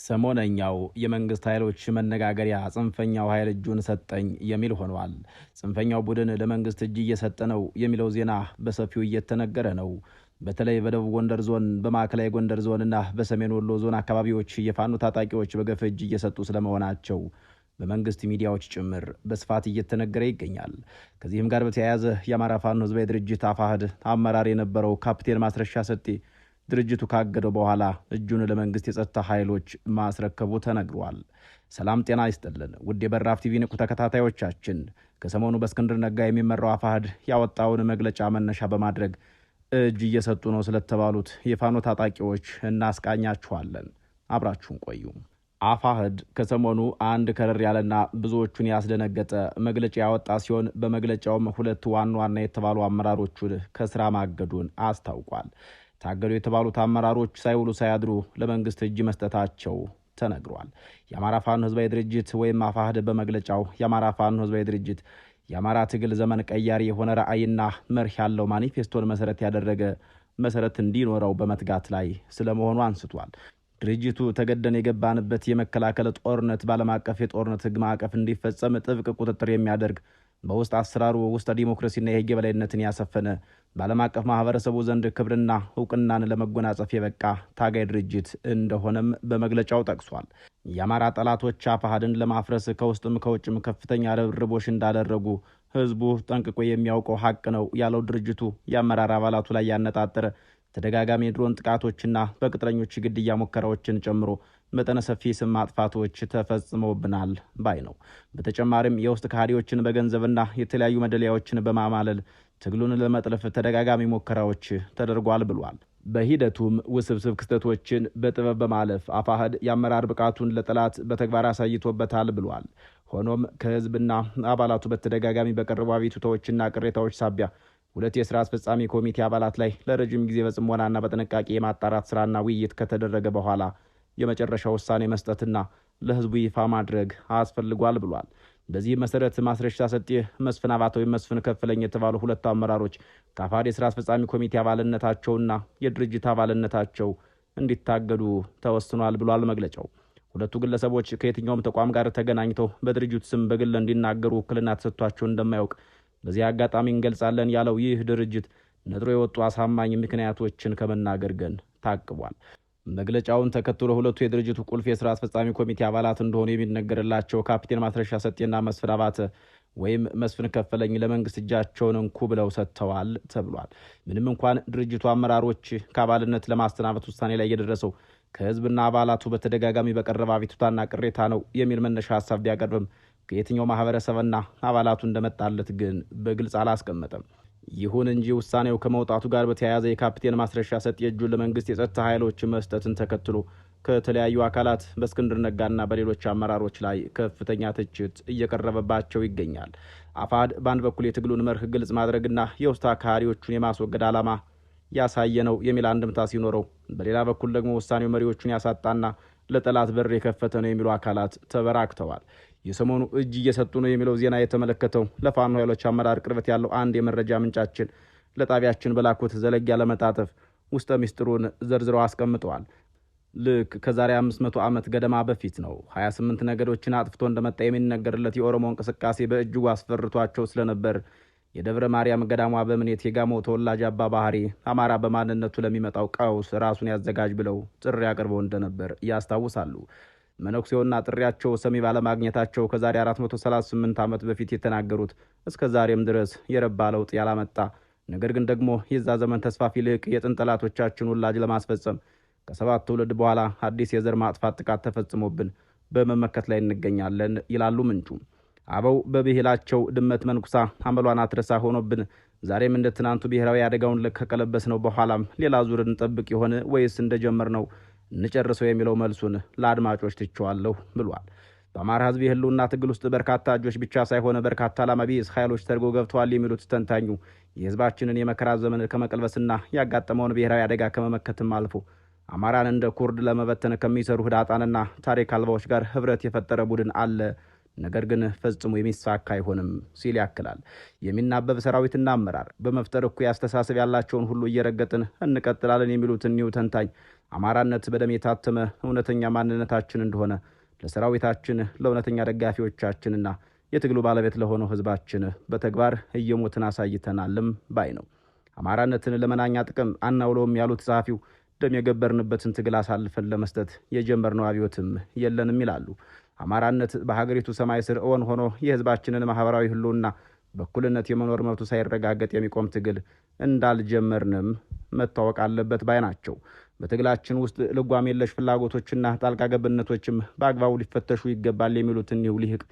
ሰሞነኛው የመንግስት ኃይሎች መነጋገሪያ ጽንፈኛው ኃይል እጁን ሰጠኝ የሚል ሆኗል። ጽንፈኛው ቡድን ለመንግስት እጅ እየሰጠ ነው የሚለው ዜና በሰፊው እየተነገረ ነው። በተለይ በደቡብ ጎንደር ዞን፣ በማዕከላዊ ጎንደር ዞንና በሰሜን ወሎ ዞን አካባቢዎች የፋኖ ታጣቂዎች በገፍ እጅ እየሰጡ ስለመሆናቸው በመንግስት ሚዲያዎች ጭምር በስፋት እየተነገረ ይገኛል። ከዚህም ጋር በተያያዘ የአማራ ፋኖ ህዝባዊ ድርጅት አፋሕድ አመራር የነበረው ካፕቴን ማስረሻ ሰጤ ድርጅቱ ካገደው በኋላ እጁን ለመንግስት የጸጥታ ኃይሎች ማስረከቡ ተነግሯል። ሰላም ጤና ይስጥልን ውድ የበራፍ ቲቪ ንቁ ተከታታዮቻችን፣ ከሰሞኑ በእስክንድር ነጋ የሚመራው አፋሕድ ያወጣውን መግለጫ መነሻ በማድረግ እጅ እየሰጡ ነው ስለተባሉት የፋኖ ታጣቂዎች እናስቃኛችኋለን። አብራችሁን ቆዩ። አፋሕድ ከሰሞኑ አንድ ከረር ያለና ብዙዎቹን ያስደነገጠ መግለጫ ያወጣ ሲሆን በመግለጫውም ሁለት ዋና የተባሉ አመራሮቹን ከስራ ማገዱን አስታውቋል። ታገዱ የተባሉት አመራሮች ሳይውሉ ሳያድሩ ለመንግስት እጅ መስጠታቸው ተነግሯል። የአማራ ፋኖ ህዝባዊ ድርጅት ወይም አፋሕድ በመግለጫው የአማራ ፋኖ ህዝባዊ ድርጅት የአማራ ትግል ዘመን ቀያሪ የሆነ ራዕይና መርህ ያለው ማኒፌስቶን መሰረት ያደረገ መሰረት እንዲኖረው በመትጋት ላይ ስለመሆኑ አንስቷል። ድርጅቱ ተገደን የገባንበት የመከላከል ጦርነት በዓለም አቀፍ የጦርነት ህግ ማዕቀፍ እንዲፈጸም ጥብቅ ቁጥጥር የሚያደርግ በውስጥ አሰራሩ ውስጥ ዲሞክራሲና የህግ የበላይነትን ያሰፈነ በዓለም አቀፍ ማህበረሰቡ ዘንድ ክብርና እውቅናን ለመጎናጸፍ የበቃ ታጋይ ድርጅት እንደሆነም በመግለጫው ጠቅሷል። የአማራ ጠላቶች አፋሕድን ለማፍረስ ከውስጥም ከውጭም ከፍተኛ ርብርቦች እንዳደረጉ ህዝቡ ጠንቅቆ የሚያውቀው ሀቅ ነው ያለው ድርጅቱ የአመራር አባላቱ ላይ ያነጣጠረ ተደጋጋሚ የድሮን ጥቃቶችና በቅጥረኞች ግድያ ሙከራዎችን ጨምሮ መጠነ ሰፊ ስም ማጥፋቶች ተፈጽመውብናል ባይ ነው። በተጨማሪም የውስጥ ከሃዲዎችን በገንዘብና የተለያዩ መደለያዎችን በማማለል ትግሉን ለመጥለፍ ተደጋጋሚ ሙከራዎች ተደርጓል ብሏል። በሂደቱም ውስብስብ ክስተቶችን በጥበብ በማለፍ አፋሕድ የአመራር ብቃቱን ለጠላት በተግባር አሳይቶበታል ብሏል። ሆኖም ከህዝብና አባላቱ በተደጋጋሚ በቀረቡ አቤቱታዎችና ቅሬታዎች ሳቢያ ሁለት የስራ አስፈጻሚ ኮሚቴ አባላት ላይ ለረጅም ጊዜ በጽሞናና በጥንቃቄ የማጣራት ስራና ውይይት ከተደረገ በኋላ የመጨረሻ ውሳኔ መስጠትና ለህዝቡ ይፋ ማድረግ አስፈልጓል ብሏል። በዚህ መሰረት ማስረሻ ሰጤ፣ መስፍን አባተ ወይም መስፍን ከፍለኝ የተባሉ ሁለት አመራሮች ከአፋሕድ የስራ አስፈጻሚ ኮሚቴ አባልነታቸውና የድርጅት አባልነታቸው እንዲታገዱ ተወስኗል ብሏል መግለጫው። ሁለቱ ግለሰቦች ከየትኛውም ተቋም ጋር ተገናኝተው በድርጅቱ ስም በግል እንዲናገሩ ውክልና ተሰጥቷቸው እንደማያውቅ በዚህ አጋጣሚ እንገልጻለን ያለው ይህ ድርጅት ነጥሮ የወጡ አሳማኝ ምክንያቶችን ከመናገር ግን ታቅቧል። መግለጫውን ተከትሎ ሁለቱ የድርጅቱ ቁልፍ የስራ አስፈጻሚ ኮሚቴ አባላት እንደሆኑ የሚነገርላቸው ካፕቴን ማስረሻ ሰጤና መስፍን አባተ ወይም መስፍን ከፈለኝ ለመንግስት እጃቸውን እንኩ ብለው ሰጥተዋል ተብሏል። ምንም እንኳን ድርጅቱ አመራሮች ከአባልነት ለማስተናበት ውሳኔ ላይ የደረሰው ከህዝብና አባላቱ በተደጋጋሚ በቀረበ አቤቱታና ቅሬታ ነው የሚል መነሻ ሀሳብ ቢያቀርብም ከየትኛው ማህበረሰብና አባላቱ እንደመጣለት ግን በግልጽ አላስቀመጠም። ይሁን እንጂ ውሳኔው ከመውጣቱ ጋር በተያያዘ የካፕቴን ማስረሻ ሰጤ እጁን ለመንግስት የጸጥታ ኃይሎች መስጠትን ተከትሎ ከተለያዩ አካላት በእስክንድር ነጋና በሌሎች አመራሮች ላይ ከፍተኛ ትችት እየቀረበባቸው ይገኛል። አፋሕድ በአንድ በኩል የትግሉን መርህ ግልጽ ማድረግና የውስጥ አካባቢዎቹን የማስወገድ ዓላማ ያሳየ ነው የሚል አንድምታ ሲኖረው፣ በሌላ በኩል ደግሞ ውሳኔው መሪዎቹን ያሳጣና ለጠላት በር የከፈተ ነው የሚሉ አካላት ተበራክተዋል። የሰሞኑ እጅ እየሰጡ ነው የሚለው ዜና የተመለከተው ለፋኖ ኃይሎች አመራር ቅርበት ያለው አንድ የመረጃ ምንጫችን ለጣቢያችን በላኩት ዘለግ ያለ መጣጥፍ ውስጠ ሚስጥሩን ዘርዝረው አስቀምጠዋል። ልክ ከዛሬ 500 ዓመት ገደማ በፊት ነው 28 ነገዶችን አጥፍቶ እንደመጣ የሚነገርለት የኦሮሞ እንቅስቃሴ በእጅጉ አስፈርቷቸው ስለነበር የደብረ ማርያም ገዳሟ በምኔት የጋሞ ተወላጅ አባ ባህሪ አማራ በማንነቱ ለሚመጣው ቀውስ ራሱን ያዘጋጅ ብለው ጥሪ አቅርበው እንደነበር ያስታውሳሉ። መነኩሴውና ጥሪያቸው ሰሚ ባለማግኘታቸው ከዛሬ 438 ዓመት በፊት የተናገሩት እስከ ዛሬም ድረስ የረባ ለውጥ ያላመጣ ነገር ግን ደግሞ የዛ ዘመን ተስፋፊ ልቅ የጥንት ጠላቶቻችን ውላጅ ለማስፈጸም ከ7 ትውልድ በኋላ አዲስ የዘር ማጥፋት ጥቃት ተፈጽሞብን በመመከት ላይ እንገኛለን ይላሉ ምንጩ። አበው በብሂላቸው ድመት መንኩሳ አመሏን አትረሳ ሆኖብን ዛሬም እንደ ትናንቱ ብሔራዊ አደጋውን ከቀለበስ ነው በኋላም ሌላ ዙር እንጠብቅ ይሆን ወይስ እንደጀመር ነው እንጨርሰው የሚለው መልሱን ለአድማጮች ትቸዋለሁ ብሏል። በአማራ ህዝብ የህልውና ትግል ውስጥ በርካታ እጆች ብቻ ሳይሆን በርካታ ዓላማ ቢስ ኃይሎች ተርጎ ገብተዋል የሚሉት ተንታኙ የህዝባችንን የመከራ ዘመን ከመቀልበስና ያጋጠመውን ብሔራዊ አደጋ ከመመከትም አልፎ አማራን እንደ ኩርድ ለመበተን ከሚሰሩ ህዳጣንና ታሪክ አልባዎች ጋር ህብረት የፈጠረ ቡድን አለ፣ ነገር ግን ፈጽሞ የሚሳካ አይሆንም ሲል ያክላል። የሚናበብ ሰራዊትና አመራር በመፍጠር እኩይ አስተሳሰብ ያላቸውን ሁሉ እየረገጥን እንቀጥላለን የሚሉት ኒው ተንታኝ አማራነት በደም የታተመ እውነተኛ ማንነታችን እንደሆነ ለሰራዊታችን፣ ለእውነተኛ ደጋፊዎቻችንና የትግሉ ባለቤት ለሆነው ህዝባችን በተግባር እየሞትን አሳይተናልም ባይ ነው። አማራነትን ለመናኛ ጥቅም አናውለውም ያሉት ጸሐፊው ደም የገበርንበትን ትግል አሳልፈን ለመስጠት የጀመርነው አብዮትም የለንም ይላሉ። አማራነት በሀገሪቱ ሰማይ ስር እውን ሆኖ የህዝባችንን ማህበራዊ ህልውና በእኩልነት የመኖር መብቱ ሳይረጋገጥ የሚቆም ትግል እንዳልጀመርንም መታወቅ አለበት ባይ ናቸው። በትግላችን ውስጥ ልጓም የለሽ ፍላጎቶችና ጣልቃ ገብነቶችም በአግባቡ ሊፈተሹ ይገባል የሚሉት እኒሁ ሊቅ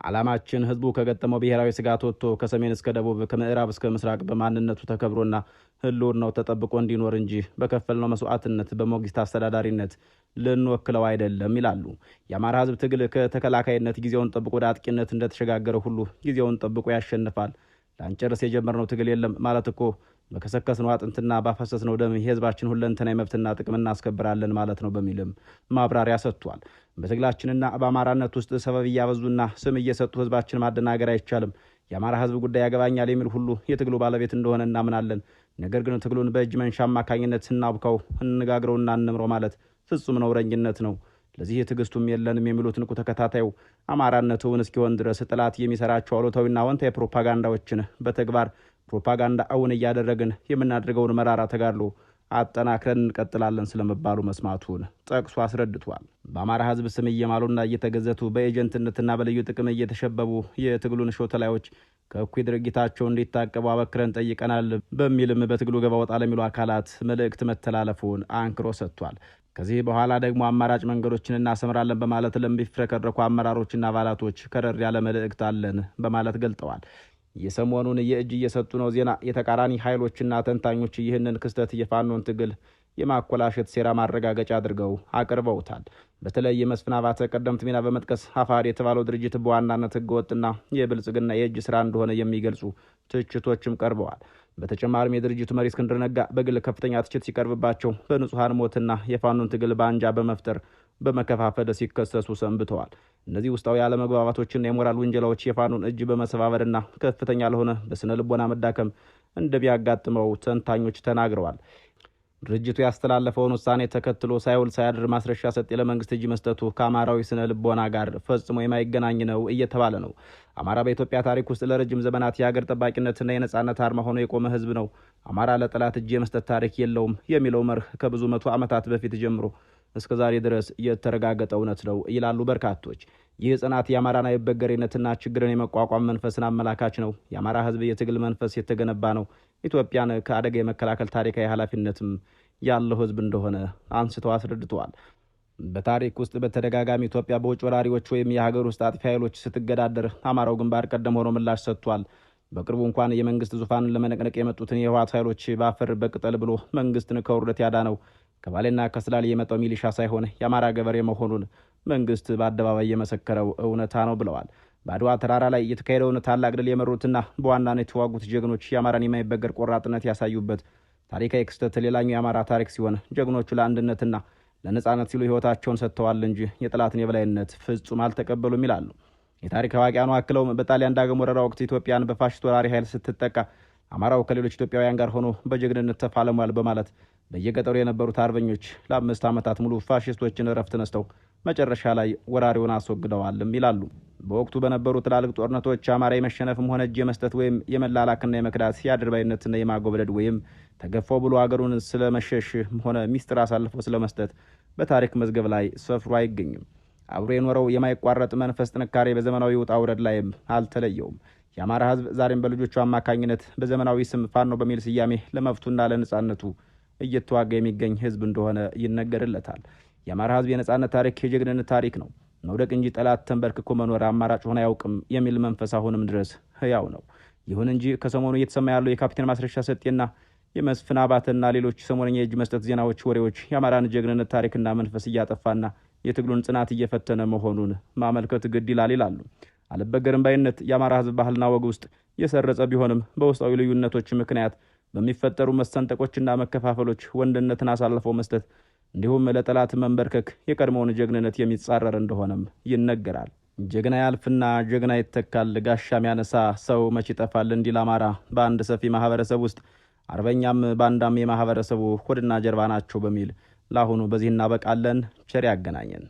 ዓላማችን ህዝቡ ከገጠመው ብሔራዊ ስጋት ወጥቶ ከሰሜን እስከ ደቡብ ከምዕራብ እስከ ምስራቅ በማንነቱ ተከብሮና ህልውናው ተጠብቆ እንዲኖር እንጂ በከፈልነው መስዋዕትነት በሞግዚት አስተዳዳሪነት ልንወክለው አይደለም ይላሉ። የአማራ ህዝብ ትግል ከተከላካይነት ጊዜውን ጠብቆ ወደ አጥቂነት እንደተሸጋገረ ሁሉ ጊዜውን ጠብቆ ያሸንፋል። ላንጨርስ የጀመርነው ትግል የለም ማለት እኮ በከሰከስነው አጥንትና ባፈሰስነው ደም የህዝባችን ሁለንተናዊ መብትና ጥቅም እናስከብራለን ማለት ነው በሚልም ማብራሪያ ሰጥቷል። በትግላችንና በአማራነት ውስጥ ሰበብ እያበዙና ስም እየሰጡ ህዝባችን ማደናገር አይቻልም። የአማራ ህዝብ ጉዳይ ያገባኛል የሚል ሁሉ የትግሉ ባለቤት እንደሆነ እናምናለን። ነገር ግን ትግሉን በእጅ መንሻ አማካኝነት እናብካው፣ እንጋግረውና እንምረው ማለት ፍጹም ነውረኝነት ነው። ለዚህ ትዕግስቱም የለንም የሚሉት ንቁ ተከታታዩ አማራነቱን እስኪሆን ድረስ ጠላት የሚሰራቸው አሉታዊና አዎንታዊ ፕሮፓጋንዳዎችን በተግባር ፕሮፓጋንዳ እውን እያደረግን የምናደርገውን መራራ ተጋድሎ አጠናክረን እንቀጥላለን ስለመባሉ መስማቱን ጠቅሶ አስረድቷል። በአማራ ህዝብ ስም እየማሉና እየተገዘቱ በኤጀንትነትና በልዩ ጥቅም እየተሸበቡ የትግሉን ሾተላዮች ከእኩይ ድርጊታቸው እንዲታቀቡ አበክረን ጠይቀናል በሚልም በትግሉ ገባ ወጣ ለሚሉ አካላት መልእክት መተላለፉን አንክሮ ሰጥቷል። ከዚህ በኋላ ደግሞ አማራጭ መንገዶችን እናሰምራለን በማለት ለሚፍረከረኩ አመራሮችና አባላቶች ከረር ያለ መልእክት አለን በማለት ገልጠዋል። የሰሞኑን የእጅ እየሰጡ ነው ዜና የተቃራኒ ኃይሎችና ተንታኞች ይህንን ክስተት የፋኖን ትግል የማኮላሸት ሴራ ማረጋገጫ አድርገው አቅርበውታል። በተለይ የመስፍን አባተ ቀደምት ሚና በመጥቀስ አፋር የተባለው ድርጅት በዋናነት ህገወጥና የብልጽግና የእጅ ስራ እንደሆነ የሚገልጹ ትችቶችም ቀርበዋል። በተጨማሪም የድርጅቱ መሪ እስክንድር ነጋ በግል ከፍተኛ ትችት ሲቀርብባቸው በንጹሐን ሞትና የፋኖን ትግል በአንጃ በመፍጠር በመከፋፈል ሲከሰሱ ሰንብተዋል። እነዚህ ውስጣዊ ያለመግባባቶችና የሞራል ውንጀላዎች የፋኖን እጅ በመሰባበርና ከፍተኛ ለሆነ በስነ ልቦና መዳከም እንደሚያጋጥመው ተንታኞች ተናግረዋል። ድርጅቱ ያስተላለፈውን ውሳኔ ተከትሎ ሳይውል ሳያድር ማስረሻ ሰጤ ለመንግስት እጅ መስጠቱ ከአማራዊ ስነ ልቦና ጋር ፈጽሞ የማይገናኝ ነው እየተባለ ነው። አማራ በኢትዮጵያ ታሪክ ውስጥ ለረጅም ዘመናት የሀገር ጠባቂነትና የነጻነት አርማ ሆኖ የቆመ ህዝብ ነው። አማራ ለጠላት እጅ የመስጠት ታሪክ የለውም የሚለው መርህ ከብዙ መቶ ዓመታት በፊት ጀምሮ እስከ ዛሬ ድረስ የተረጋገጠ እውነት ነው ይላሉ በርካቶች። ይህ ጽናት የአማራን አይበገሬነትና ችግርን የመቋቋም መንፈስን አመላካች ነው። የአማራ ህዝብ የትግል መንፈስ የተገነባ ነው። ኢትዮጵያን ከአደጋ የመከላከል ታሪካዊ ኃላፊነትም ያለው ህዝብ እንደሆነ አንስተው አስረድተዋል። በታሪክ ውስጥ በተደጋጋሚ ኢትዮጵያ በውጭ ወራሪዎች ወይም የሀገር ውስጥ አጥፊ ኃይሎች ስትገዳደር አማራው ግንባር ቀደም ሆኖ ምላሽ ሰጥቷል። በቅርቡ እንኳን የመንግስት ዙፋንን ለመነቅነቅ የመጡትን የህወሓት ኃይሎች ባፈር በቅጠል ብሎ መንግስትን ከውርደት ያዳነው ከባሌና ከስላሌ የመጣው ሚሊሻ ሳይሆን የአማራ ገበሬ መሆኑን መንግስት በአደባባይ የመሰከረው እውነታ ነው ብለዋል። በአድዋ ተራራ ላይ የተካሄደውን ታላቅ ድል የመሩትና በዋናነት የተዋጉት ጀግኖች የአማራን የማይበገር ቆራጥነት ያሳዩበት ታሪካዊ ክስተት ሌላኛው የአማራ ታሪክ ሲሆን ጀግኖቹ ለአንድነትና ለነጻነት ሲሉ ህይወታቸውን ሰጥተዋል እንጂ የጠላትን የበላይነት ፍጹም አልተቀበሉም ይላሉ። የታሪክ አዋቂያኑ አክለውም በጣሊያን ዳግም ወረራ ወቅት ኢትዮጵያን በፋሽስት ወራሪ ኃይል ስትጠቃ አማራው ከሌሎች ኢትዮጵያውያን ጋር ሆኖ በጀግንነት ተፋልሟል በማለት በየገጠሩ የነበሩት አርበኞች ለ5 ዓመታት ሙሉ ፋሽስቶችን እረፍት ነስተው መጨረሻ ላይ ወራሪውን አስወግደዋልም ይላሉ። በወቅቱ በነበሩ ትላልቅ ጦርነቶች አማራ የመሸነፍም ሆነ እጅ የመስጠት ወይም የመላላክና የመክዳት የአድርባይነትና የማጎብደድ ወይም ተገፋው ብሎ አገሩን ስለመሸሽ ሆነ ሚስጥር አሳልፎ ስለመስጠት በታሪክ መዝገብ ላይ ሰፍሮ አይገኝም። አብሮ የኖረው የማይቋረጥ መንፈስ ጥንካሬ በዘመናዊ ውጣ ውረድ ላይም አልተለየውም። የአማራ ህዝብ ዛሬም በልጆቹ አማካኝነት በዘመናዊ ስም ፋኖ በሚል ስያሜ ለመብቱና ለነጻነቱ እየተዋጋ የሚገኝ ህዝብ እንደሆነ ይነገርለታል። የአማራ ህዝብ የነጻነት ታሪክ የጀግንነት ታሪክ ነው። መውደቅ እንጂ ጠላት ተንበርክኮ መኖር አማራጭ ሆነ አያውቅም የሚል መንፈስ አሁንም ድረስ ህያው ነው። ይሁን እንጂ ከሰሞኑ እየተሰማ ያለው የካፒቴን ማስረሻ ሰጤና የመስፍን አባተና ሌሎች ሰሞነኛ የእጅ መስጠት ዜናዎች፣ ወሬዎች የአማራን ጀግንነት ታሪክና መንፈስ እያጠፋና የትግሉን ጽናት እየፈተነ መሆኑን ማመልከት ግድ ይላል ይላሉ። አልበገርም ባይነት የአማራ ህዝብ ባህልና ወግ ውስጥ የሰረጸ ቢሆንም በውስጣዊ ልዩነቶች ምክንያት በሚፈጠሩ መሰንጠቆችና መከፋፈሎች ወንድነትን አሳልፈው መስጠት እንዲሁም ለጠላት መንበርከክ የቀድሞውን ጀግንነት የሚጻረር እንደሆነም ይነገራል። ጀግና ያልፍና ጀግና ይተካል፣ ጋሻም ያነሳ ሰው መች ይጠፋል እንዲል አማራ በአንድ ሰፊ ማህበረሰብ ውስጥ አርበኛም ባንዳም የማህበረሰቡ ሆድና ጀርባ ናቸው በሚል ለአሁኑ በዚህ እናበቃለን። ቸር ያገናኘን።